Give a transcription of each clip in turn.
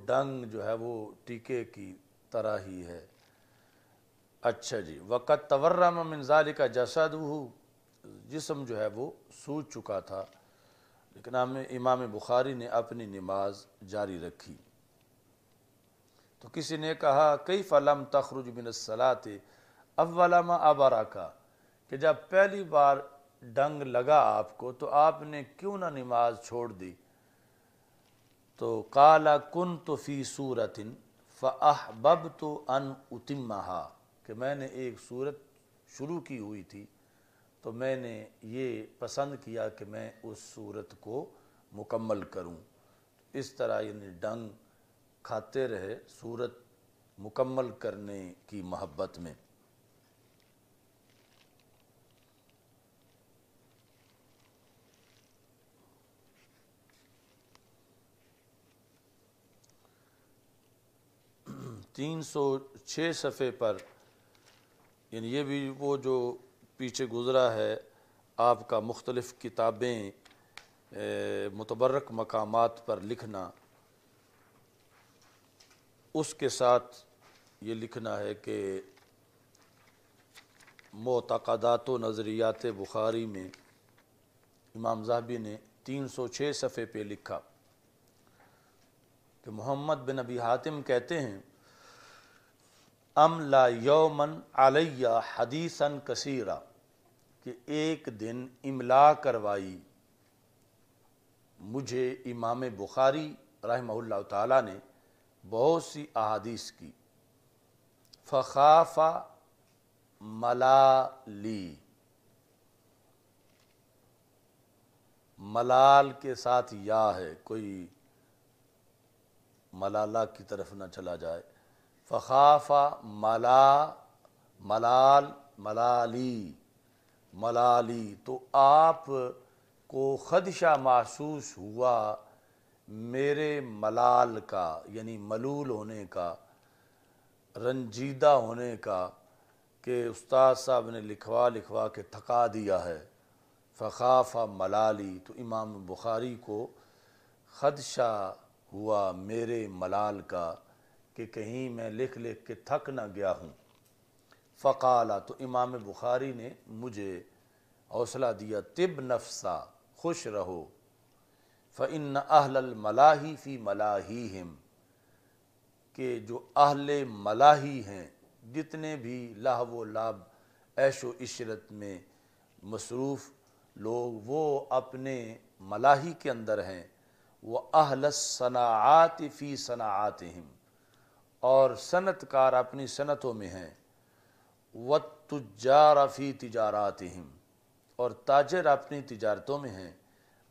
ڈنگ جو ہے وہ ٹیکے کی طرح ہی ہے۔ اچھا جی، وقت تورم من ذالک جسدہ، جسم جو ہے وہ سوج چکا تھا، لیکن امام بخاری نے اپنی نماز جاری رکھی۔ تو کسی نے کہا کیف لم تخرج من الصلاۃ اول ما ابرک، کہ جب پہلی بار ڈنگ لگا آپ کو تو آپ نے کیوں نہ نماز چھوڑ دی؟ تو قال کنت فی سورۃ فاحببت ان اتمھا، کہ میں نے ایک سورت شروع کی ہوئی تھی تو میں نے یہ پسند کیا کہ میں اس سورت کو مکمل کروں۔ اس طرح یعنی ڈنگ کھاتے رہے سورت مکمل کرنے کی محبت میں۔ تین سو چھ صفحے پر، یعنی یہ بھی وہ جو پیچھے گزرا ہے آپ کا مختلف کتابیں متبرک مقامات پر لکھنا، اس کے ساتھ یہ لکھنا ہے کہ معتقدات و نظریات بخاری میں امام ذہبی نے 306 صفحے پہ لکھا کہ محمد بن ابی حاتم کہتے ہیں املا یومن علی حدیثا کثیرا، کہ ایک دن املا کروائی مجھے امام بخاری رحمہ اللہ تعالیٰ نے بہت سی احادیث کی، فخاف ملالی، ملال کے ساتھ یا ہے، کوئی ملالہ کی طرف نہ چلا جائے، فخاف ملال ملالی ملالی، تو آپ کو خدشہ محسوس ہوا میرے ملال کا، یعنی ملول ہونے کا، رنجیدہ ہونے کا، کہ استاد صاحب نے لکھوا کے تھکا دیا ہے، فخاف ملالی، تو امام بخاری کو خدشہ ہوا میرے ملال کا کہ کہیں میں لکھ کے تھک نہ گیا ہوں۔ فقالا، تو امام بخاری نے مجھے حوصلہ دیا، طب نفسا، خوش رہو، فإن اہل الملاہی فی ملاہیہم، کہ جو اہل ملاہی ہیں، جتنے بھی لہو و لعب عیش و عشرت میں مصروف لوگ، وہ اپنے ملاہی کے اندر ہیں، وہ اہل الصناعات فی صناعاتہم، اور صنعت کار اپنی صنعتوں میں ہیں، والتجار فی تجاراتہم، اور تاجر اپنی تجارتوں میں ہیں،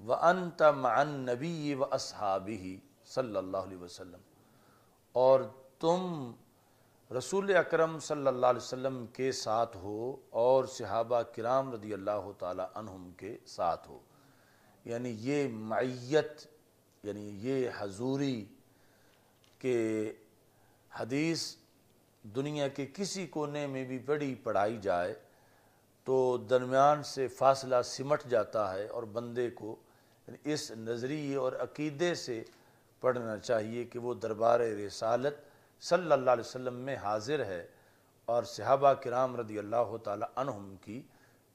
وانت مع النبی واصحابہ صلی اللہ علیہ وسلم، اور تم رسول اکرم صلی اللہ علیہ وسلم کے ساتھ ہو اور صحابہ کرام رضی اللہ تعالی عنہم کے ساتھ ہو، یعنی یہ معیت، یعنی یہ حضوری، کہ حدیث دنیا کے کسی کونے میں بھی پڑھائی جائے تو درمیان سے فاصلہ سمٹ جاتا ہے، اور بندے کو اس نظریے اور عقیدے سے پڑھنا چاہیے کہ وہ دربار رسالت صلی اللہ علیہ وسلم میں حاضر ہے اور صحابہ کرام رضی اللہ تعالی عنہم کی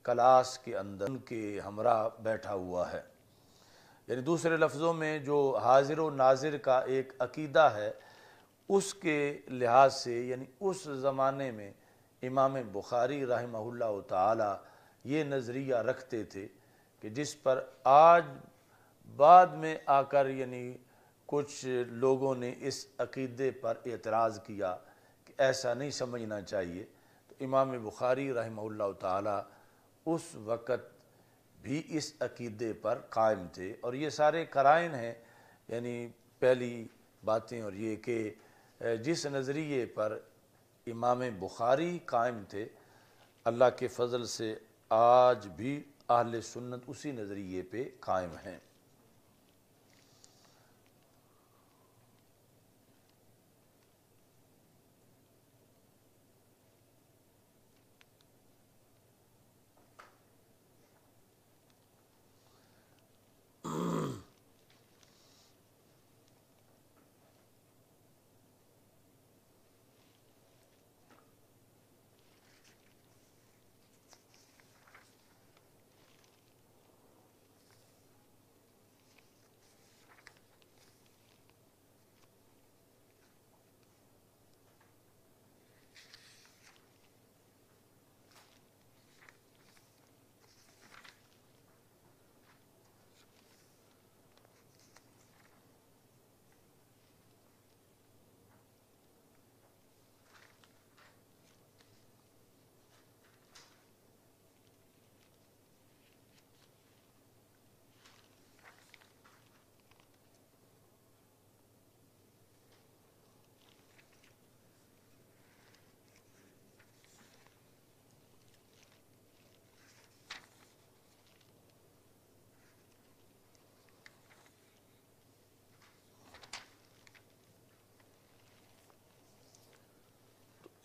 کلاس کے اندر ان کے ہمراہ بیٹھا ہوا ہے۔ یعنی دوسرے لفظوں میں جو حاضر و ناظر کا ایک عقیدہ ہے، اس کے لحاظ سے یعنی اس زمانے میں امام بخاری رحمہ اللہ تعالی یہ نظریہ رکھتے تھے کہ جس پر آج بعد میں آ کر یعنی کچھ لوگوں نے اس عقیدے پر اعتراض کیا کہ ایسا نہیں سمجھنا چاہیے، تو امام بخاری رحمہ اللہ تعالی اس وقت بھی اس عقیدے پر قائم تھے، اور یہ سارے قرائن ہیں، یعنی پہلی باتیں، اور یہ کہ جس نظریے پر امام بخاری قائم تھے، اللہ کے فضل سے آج بھی اہل سنت اسی نظریے پہ قائم ہیں۔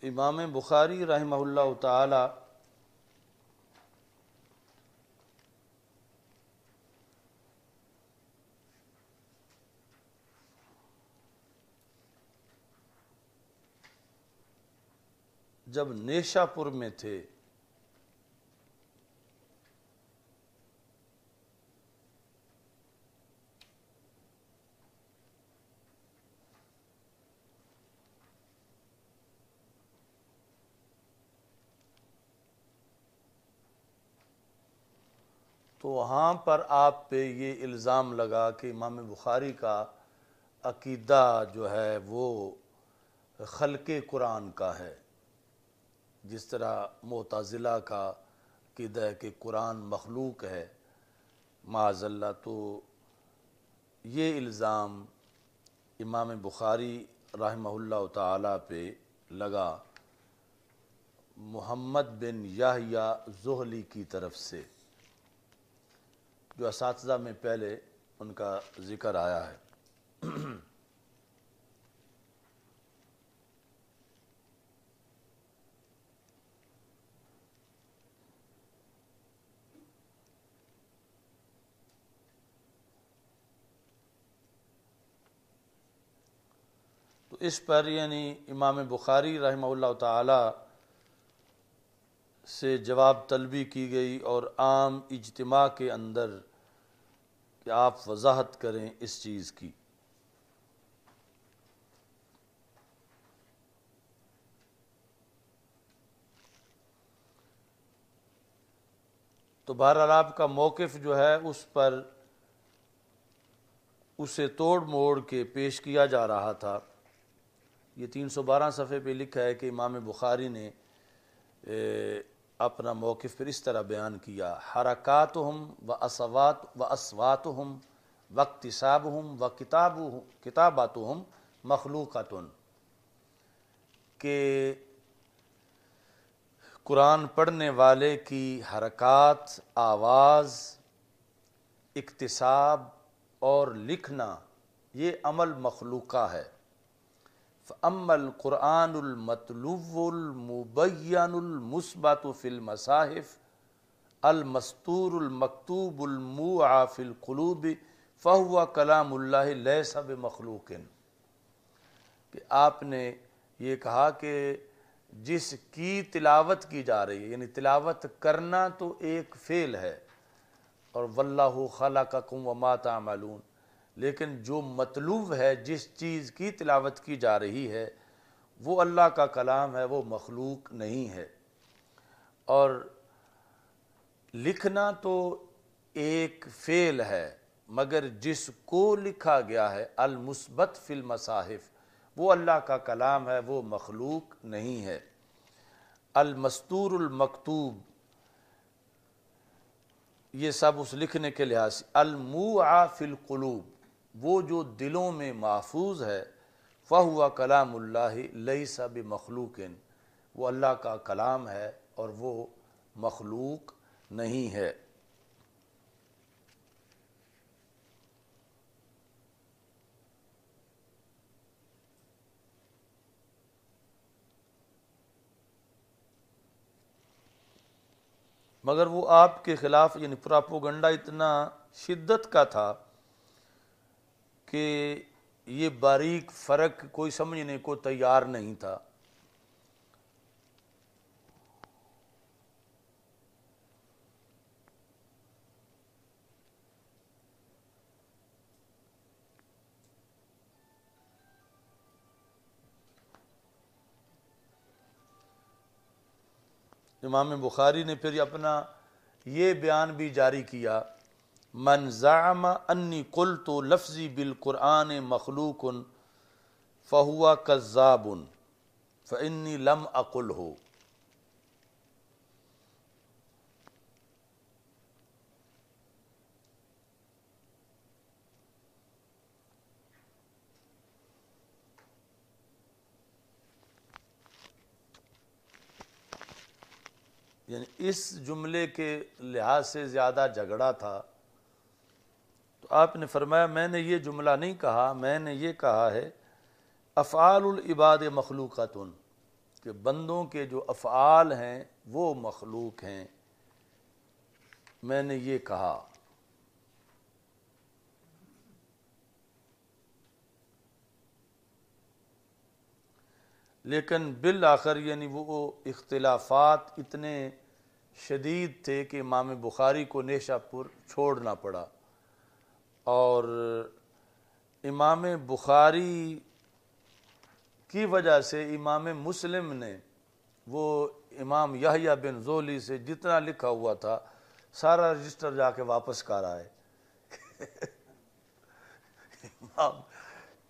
امام بخاری رحمہ اللہ تعالی جب نیشا پور میں تھے تو وہاں پر آپ پہ یہ الزام لگا کہ امام بخاری کا عقیدہ جو ہے وہ خلق قرآن کا ہے، جس طرح معتزلہ کا عقیدہ ہے کہ قرآن مخلوق ہے معاذ اللہ۔ تو یہ الزام امام بخاری رحمہ اللہ تعالی پہ لگا محمد بن یحییٰ زہلی کی طرف سے، جو اساتذہ میں پہلے ان کا ذکر آیا ہے۔ تو اس پر یعنی امام بخاری رحمہ اللہ تعالی سے جواب طلبی کی گئی اور عام اجتماع کے اندر کہ آپ وضاحت کریں اس چیز کی۔ تو بہرحال آپ کا موقف جو ہے اس پر اسے توڑ موڑ کے پیش کیا جا رہا تھا۔ یہ 312 صفحے پہ لکھا ہے کہ امام بخاری نے اپنا موقف پھر اس طرح بیان کیا: حرکاتہم و اصواتہم و اقتصابہم و کتاباتہم مخلوقۃ، کہ قرآن پڑھنے والے کی حرکات، آواز، اقتصاب اور لکھنا یہ عمل مخلوقہ ہے۔ فَأَمَّا الْقُرْآنُ الْمَطْلُوُّ الْمُبَيَّنُ الْمُثْبَتُ فِي الْمَصَاحِفِ الْمَسْطُورُ الْمَكْتُوبُ الْمُوعَى فِي الْقُلُوبِ فَهُوَ كَلَامُ اللَّهِ لَيْسَ بِمَخْلُوقٍ، کہ آپ نے یہ کہا کہ جس کی تلاوت کی جا رہی ہے، یعنی تلاوت کرنا تو ایک فعل ہے، اور وَاللَّهُ خَلَقَكُمْ وَمَا تَعْمَلُونَ، لیکن جو مطلوب ہے، جس چیز کی تلاوت کی جا رہی ہے، وہ اللہ کا کلام ہے، وہ مخلوق نہیں ہے۔ اور لکھنا تو ایک فعل ہے، مگر جس کو لکھا گیا ہے المثبت فی المصاحف، وہ اللہ کا کلام ہے، وہ مخلوق نہیں ہے۔ المستور المکتوب، یہ سب اس لکھنے کے لحاظ سے۔ الموعى فی القلوب، وہ جو دلوں میں محفوظ ہے۔ فَهُوَ كَلَامُ اللَّهِ لَيْسَ بِمَخْلُوقٍ، وہ اللہ کا کلام ہے اور وہ مخلوق نہیں ہے۔ مگر وہ آپ کے خلاف یعنی پراپوگنڈا اتنا شدت کا تھا کہ یہ باریک فرق کوئی سمجھنے کو تیار نہیں تھا۔ امام بخاری نے پھر اپنا یہ بیان بھی جاری کیا: من زعم انی قلت لفظی بالقرآن مخلوق فہو کذاب فانی لم اقلہ۔ یعنی اس جملے کے لحاظ سے زیادہ جھگڑا تھا، تو آپ نے فرمایا میں نے یہ جملہ نہیں کہا، میں نے یہ کہا ہے افعال العباد مخلوقات، کہ بندوں کے جو افعال ہیں وہ مخلوق ہیں، میں نے یہ کہا۔ لیکن بالآخر یعنی وہ اختلافات اتنے شدید تھے کہ امام بخاری کو نیشہ پور چھوڑنا پڑا، اور امام بخاری کی وجہ سے امام مسلم نے وہ امام یحییٰ بن زولی سے جتنا لکھا ہوا تھا سارا رجسٹر جا کے واپس کر آئے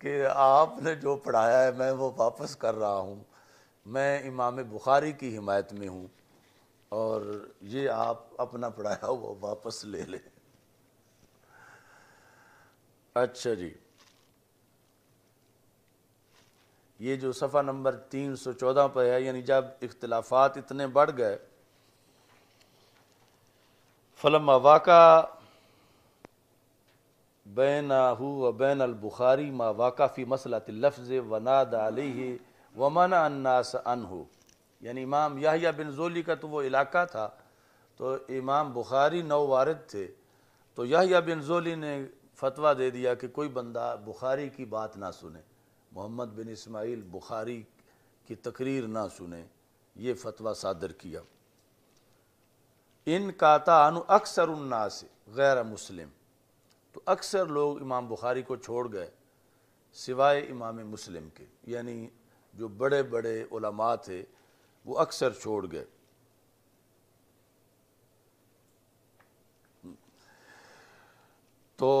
کہ آپ نے جو پڑھایا ہے میں وہ واپس کر رہا ہوں، میں امام بخاری کی حمایت میں ہوں، اور یہ آپ اپنا پڑھایا ہوا واپس لے لیں۔ اچھا جی، یہ جو صفحہ نمبر 314 پہ ہے، یعنی جب اختلافات اتنے بڑھ گئے، فلما واقع بینہ و بین البخاری ما واقع فی مسئلۃ اللفظ وناد علیہ ومنع الناس عنہ، یعنی امام یحییٰ بن زولی کا تو وہ علاقہ تھا، تو امام بخاری نو وارد تھے، تو یحییٰ بن زولی نے فتویٰ دے دیا کہ کوئی بندہ بخاری کی بات نہ سنے، محمد بن اسماعیل بخاری کی تقریر نہ سنے، یہ فتویٰ صادر کیا۔ ان کاتا عنہ اکثر الناس غیر مسلم، تو اکثر لوگ امام بخاری کو چھوڑ گئے سوائے امام مسلم کے، یعنی جو بڑے بڑے علماء تھے وہ اکثر چھوڑ گئے۔ تو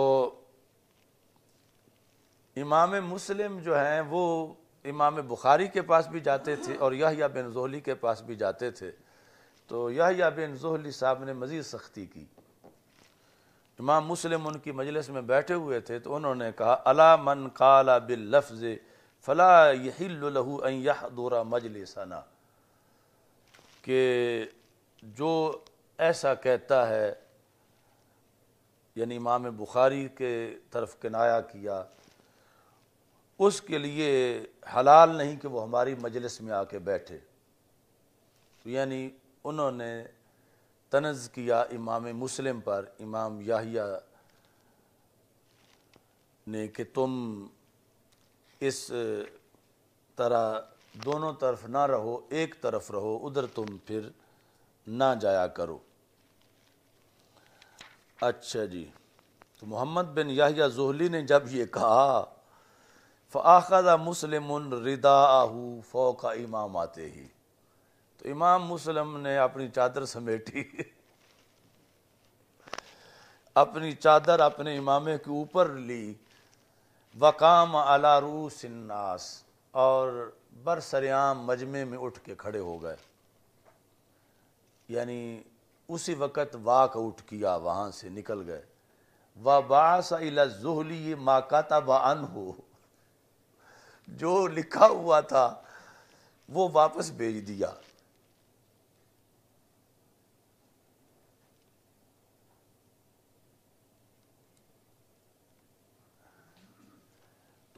امام مسلم جو ہیں وہ امام بخاری کے پاس بھی جاتے تھے اور یحییٰ بن زولی کے پاس بھی جاتے تھے، تو یحییٰ بن زولی صاحب نے مزید سختی کی۔ امام مسلم ان کی مجلس میں بیٹھے ہوئے تھے تو انہوں نے کہا الا من قال باللفظ فلا یحل له ان یحضر مجلسنا، کہ جو ایسا کہتا ہے، یعنی امام بخاری کے طرف کنایا کیا، اس کے لیے حلال نہیں کہ وہ ہماری مجلس میں آ کے بیٹھے، یعنی انہوں نے طنز کیا امام مسلم پر، امام یحییٰ نے، کہ تم اس طرح دونوں طرف نہ رہو، ایک طرف رہو، ادھر تم پھر نہ جایا کرو۔ اچھا جی، تو محمد بن یحییٰ زہلی نے جب یہ کہا فَأَخَذَ مُسْلِمٌ رِدَاءَهُ فَوْقَ إِمَامَتِهِ، تو امام مسلم نے اپنی چادر سمیٹی، اپنی چادر اپنے امامے کے اوپر لی، وقام علی رؤوس الناس، اور برسریام مجمع میں اٹھ کے کھڑے ہو گئے، یعنی اسی وقت واک اٹھ کیا، وہاں سے نکل گئے۔ وَبَعَثَ إِلَى الزُّهْلِيِّ مَا كَتَبَ عَنْهُ، جو لکھا ہوا تھا وہ واپس بھیج دیا۔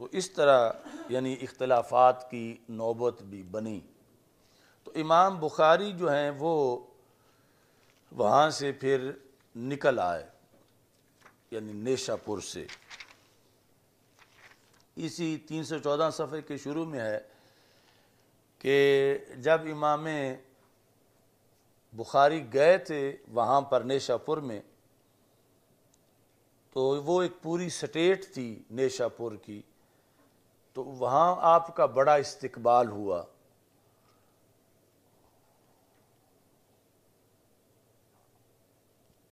تو اس طرح یعنی اختلافات کی نوبت بھی بنی۔ تو امام بخاری جو ہیں وہ وہاں سے پھر نکل آئے، یعنی نیشہ پور سے۔ اسی 314 صفحے کے شروع میں ہے کہ جب امام بخاری گئے تھے وہاں پر نیشہ پور میں، تو وہ ایک پوری سٹیٹ تھی نیشہ پور کی، تو وہاں آپ کا بڑا استقبال ہوا،